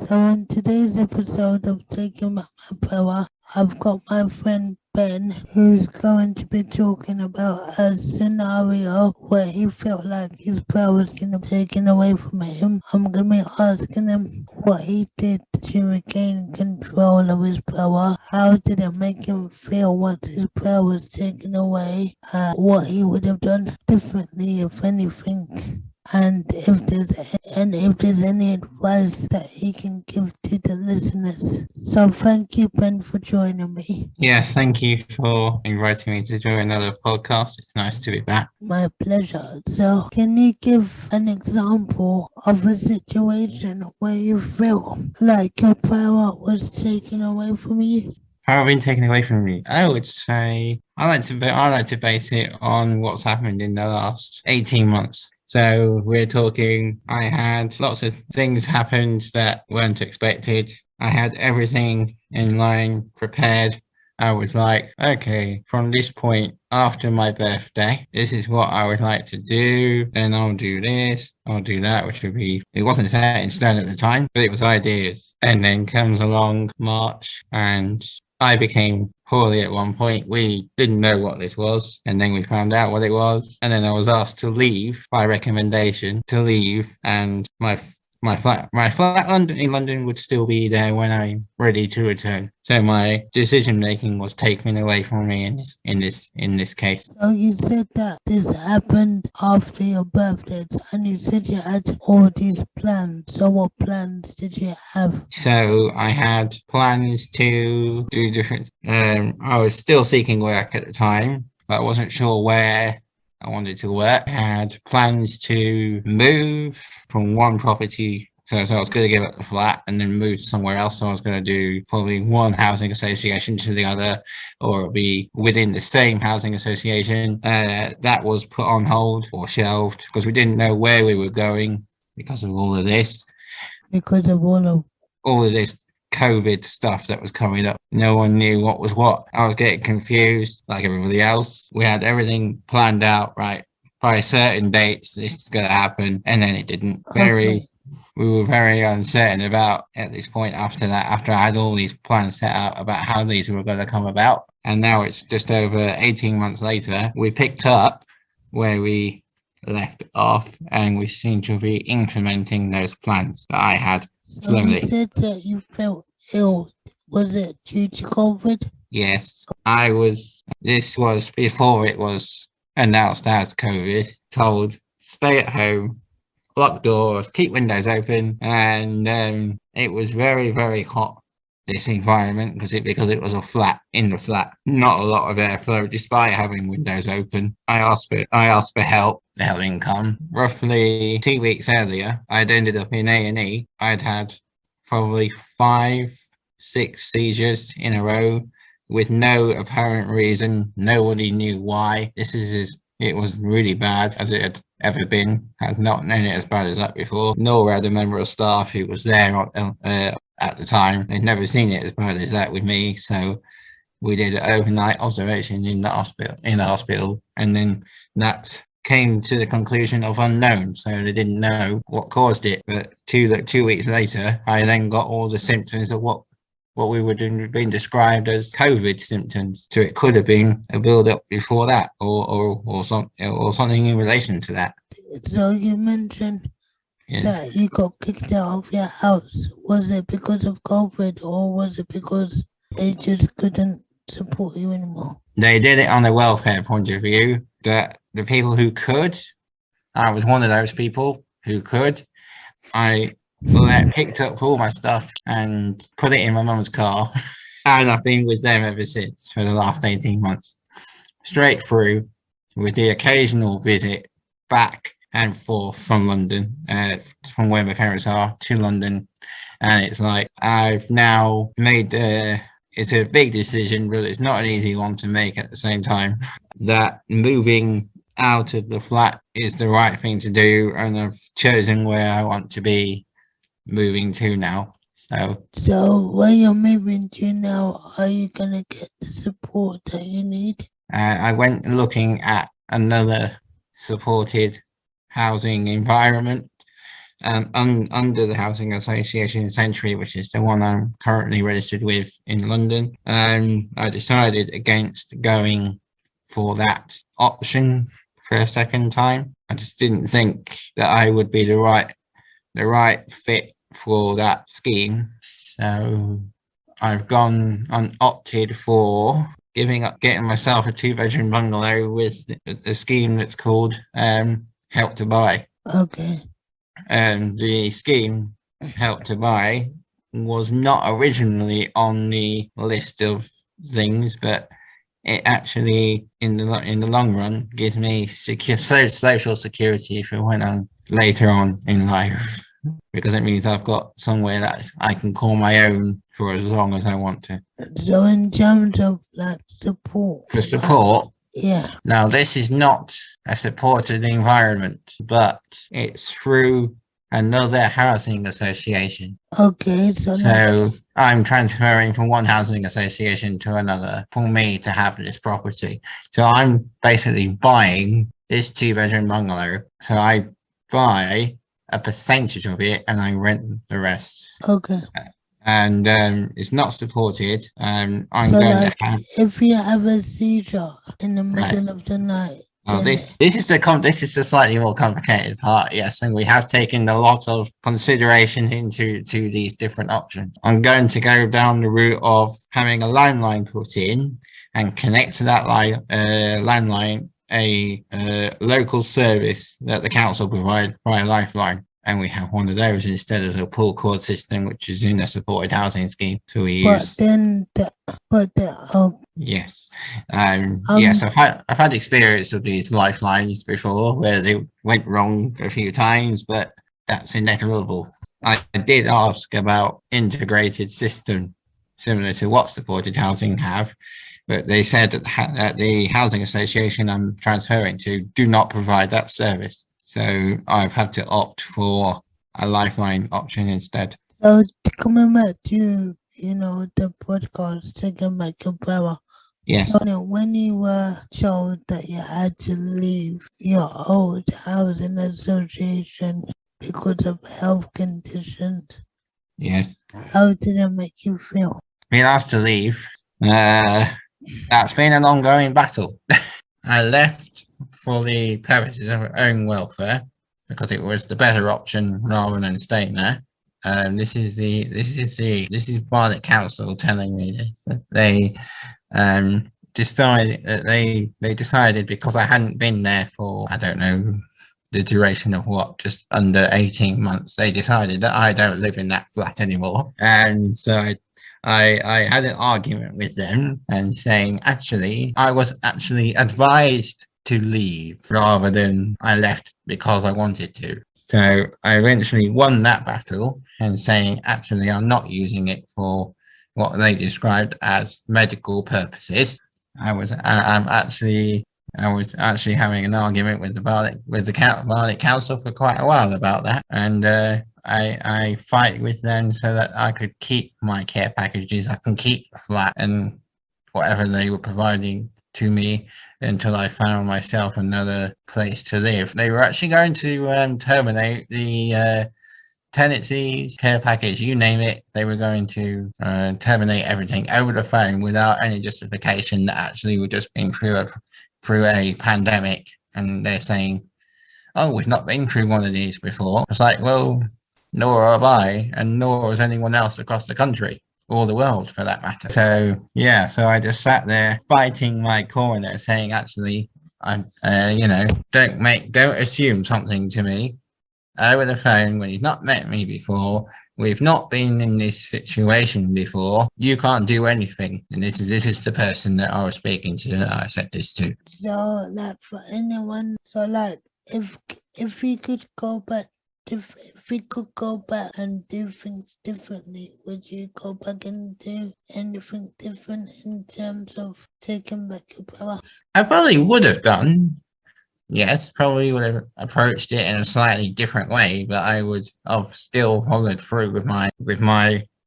So on today's episode of Taking Back My Power, I've got my friend Ben, who's going to be talking about a scenario where he felt like his power was going to be taken away from him. I'm going to be asking him what he did to regain control of his power. How did it make him feel once his power was taken away? What he would have done differently, if anything. And if there's any advice that he can give to the listeners. So thank you, Ben, for joining me. Yes, thank you for inviting me to join another podcast. It's nice to be back. My pleasure. So can you give an example of a situation where you feel like your power was taken away from you? How have I been taken away from me? I would say I like to base it on what's happened in the last 18 months. So we're talking, I had lots of things happened that weren't expected. I had everything in line, prepared. I was like, okay, from this point after my birthday, this is what I would like to do. Then I'll do this, I'll do that, which would be, it wasn't set in stone at the time, but it was ideas. And then comes along March and I became poorly at one point. We didn't know what this was, and then we found out what it was. And then I was asked to leave by recommendation to leave, and my flat in London would still be there when I'm ready to return. So my decision making was taken away from me in this case. So you said that this happened after your birthday, and you said you had all these plans. So what plans did you have? So I had plans to do different. I was still seeking work at the time, but I wasn't sure where I wanted to work. I had plans to move from one property. So I was going to give up the flat and then move somewhere else. So I was going to do probably one housing association to the other, or it'll be within the same housing association. That was put on hold or shelved because we didn't know where we were going because of all of this. Because of All of this COVID stuff that was coming up. No one knew what was what. I was getting confused like everybody else. We had everything planned out, right? By certain dates, this is going to happen. And then it didn't. We were very uncertain about at this point after that, after I had all these plans set out about how these were going to come about. And now it's just over 18 months later, we picked up where we left off and we seem to be implementing those plans that I had. So you said that you felt ill. Was it due to COVID? Yes, I was. This was before it was announced as COVID. Told stay at home, lock doors, keep windows open, and it was very, very hot. This environment because it was a flat in the flat, not a lot of airflow, despite having windows open. I asked for help. The help didn't come. Roughly 2 weeks earlier, I'd ended up in A&E. I'd had probably 5-6 seizures in a row with no apparent reason. Nobody knew why. It was really bad as it had ever been. Had not known it as bad as that before. Nor had a member of staff who was there at the time. They'd never seen it as bad as that with me. So we did an overnight observation in the hospital, and then that came to the conclusion of unknown. So they didn't know what caused it. But 2 weeks later, I then got all the symptoms of what we were being described as COVID symptoms. So it could have been a build-up before that, or something in relation to that. So you mentioned that you got kicked out of your house. Was it because of COVID, or was it because they just couldn't support you anymore? They did it on a welfare point of view. That the people who could, I was one of those people who could. I picked up all my stuff and put it in my mum's car, and I've been with them ever since for the last 18 months, straight through, with the occasional visit back and forth from London, from where my parents are to London. And it's like I've now made it's a big decision, but it's not an easy one to make at the same time. That moving out of the flat is the right thing to do, and I've chosen where I want to be moving to now. So where you're moving to now, are you gonna get the support that you need? I went looking at another supported housing environment and under the Housing Association Century, which is the one I'm currently registered with in London, I decided against going for that option for a second time. I just didn't think that I would be the right fit for that scheme. So I've gone and opted for getting myself a 2-bedroom bungalow with a scheme that's called Help to Buy. Okay. And the scheme Help to Buy was not originally on the list of things, but it actually, in the long run, gives me social security for when I'm later on in life, because it means I've got somewhere that I can call my own for as long as I want to. So in terms of like support, For support, yeah. now this is not a supported environment, but it's through another housing association. Okay, so So I'm transferring from one housing association to another for me to have this property. So I'm basically buying this 2-bedroom bungalow. So I buy a percentage of it and I rent the rest. okay. And it's not supported. I'm So going to like have if you have a seizure in the right. middle of the night, Well, then this is the slightly more complicated part, yes, and we have taken a lot of consideration into these different options. I'm going to go down the route of having a landline put in and connect to that landline a local service that the council provide via Lifeline. And we have one of those instead of the pull cord system, which is in a supported housing scheme. So we but use then the yes. Yeah, so I've had experience of these lifelines before where they went wrong a few times, but that's inevitable. I did ask about integrated system similar to what supported housing have, but they said that the housing association I'm transferring to do not provide that service. So I've had to opt for a lifeline option instead. so coming back to the podcast Taking Back Your Power. Yes. So when you were told that you had to leave your old housing association because of health conditions, Yes. how did it make you feel? Being asked to leave, that's been an ongoing battle. I left for the purposes of own welfare because it was the better option rather than staying there. This is Barnet Council telling me this. They decided because I hadn't been there for, I don't know, the duration of what, just under 18 months, they decided that I don't live in that flat anymore. And so I had an argument with them and saying, actually, I was actually advised to leave rather than I left because I wanted to. So I eventually won that battle and saying, actually, I'm not using it for what they described as medical purposes. I was actually having an argument with the Barnet Council for quite a while about that, and I fight with them so that I could keep my care packages. I can keep the flat and whatever they were providing to me until I found myself another place to live. They were actually going to terminate the tenancies, care package, you name it. They were going to terminate everything over the phone without any justification. That actually we're just being through a pandemic, and they're saying, "Oh, we've not been through one of these before." It's like, well, nor have I, and nor has anyone else across the country or the world for that matter. So yeah, so I just sat there fighting my corner, saying, actually, don't assume something to me over the phone when you've not met me before. We've not been in this situation before. You can't do anything. And this is the person that I was speaking to that I said this to. So like for anyone, so like if we could go back, if we could go back and do things differently, would you go back and do anything different in terms of taking back your power? I probably would have done. Yes, probably would have approached it in a slightly different way, but I would have still followed through with my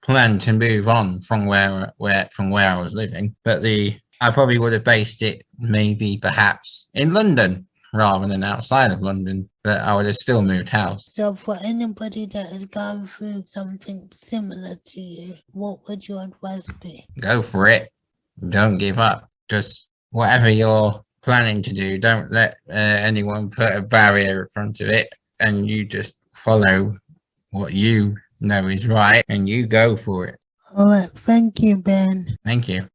plan to move on from where I was living. But I probably would have based it maybe perhaps in London rather than outside of London, but I would have still moved house. So for anybody that has gone through something similar to you, what would your advice be? Go for it. Don't give up. Just whatever you're planning to do, don't let anyone put a barrier in front of it, and you just follow what you know is right and you go for it. Alright, thank you, Ben. Thank you.